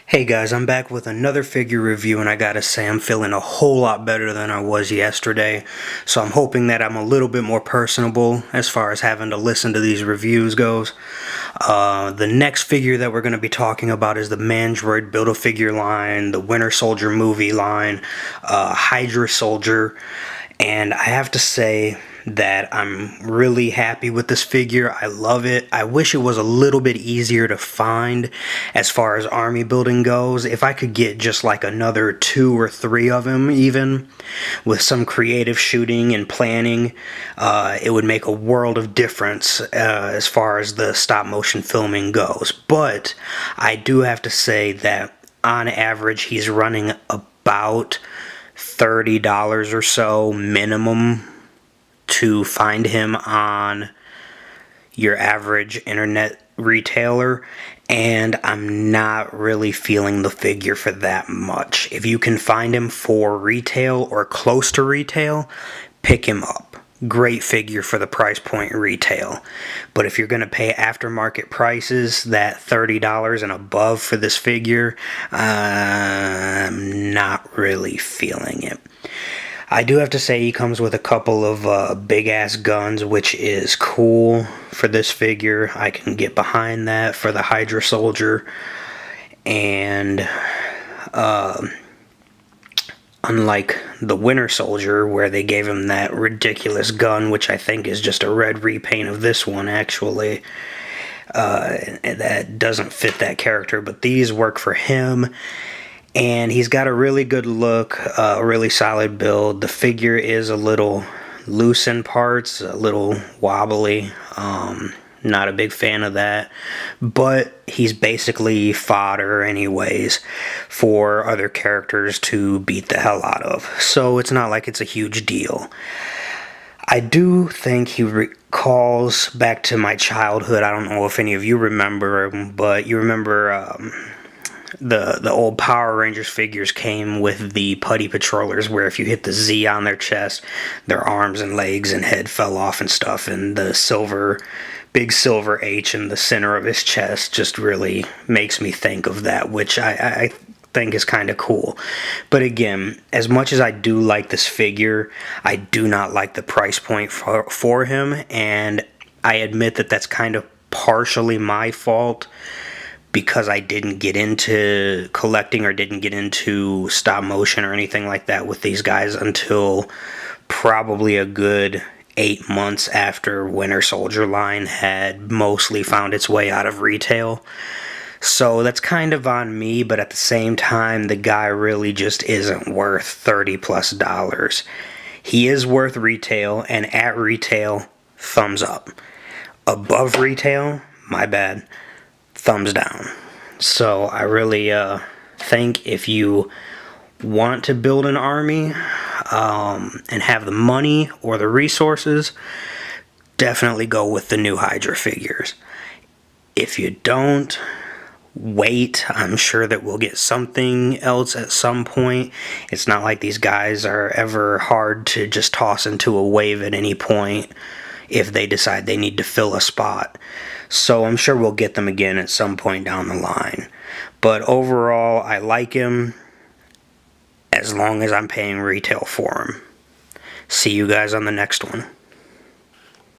Hey guys, I'm back with another figure review, and I gotta say I'm feeling a whole lot better than I was yesterday. So I'm hoping that I'm a little bit more personable as far as having to listen to these reviews goes. The next figure that we're going to be talking about is the Mandroid Build-A-Figure line, the Winter Soldier movie line, Hydra Soldier, and I have to say that I'm really happy with this figure. I love it. I wish it was a little bit easier to find as far as army building goes. If I could get just like another 2 or 3 of them, even with some creative shooting and planning, it would make a world of difference as far as the stop motion filming goes. But I do have to say that on average he's running about $30 or so minimum to find him on your average internet retailer, and I'm not really feeling the figure for that much. If you can find him for retail or close to retail, pick him up. Great figure for the price point retail. But if you're going to pay aftermarket prices, that $30 and above for this figure, I'm not really feeling it. I do have to say he comes with a couple of big-ass guns, which is cool for this figure. I can get behind that for the Hydra Soldier. And unlike the Winter Soldier, where they gave him that ridiculous gun, which I think is just a red repaint of this one, actually, that doesn't fit that character, but these work for him. And he's got a really good look, a really solid build. The figure is a little loose in parts, a little wobbly. Not a big fan of that. But he's basically fodder anyways for other characters to beat the hell out of. So it's not like it's a huge deal. I do think he recalls back to my childhood. I don't know if any of you remember him, but you remember the old Power Rangers figures came with the putty patrollers, where if you hit the Z on their chest, their arms and legs and head fell off and stuff, and the big silver H in the center of his chest just really makes me think of that, which I think is kind of cool. But again, as much as I do like this figure, I do not like the price point for him, and I admit that that's kind of partially my fault, because I didn't get into collecting or didn't get into stop motion or anything like that with these guys until probably a good 8 months after Winter Soldier line had mostly found its way out of retail. So that's kind of on me, but at the same time, the guy really just isn't worth $30+. He is worth retail, and at retail, thumbs up. Above retail, my bad, thumbs down. So I really think if you want to build an army and have the money or the resources, definitely go with the new Hydra figures. If you don't, wait. I'm sure that we'll get something else at some point. It's not like these guys are ever hard to just toss into a wave at any point if they decide they need to fill a spot. So I'm sure we'll get them again at some point down the line. But overall, I like him as long as I'm paying retail for him. See you guys on the next one.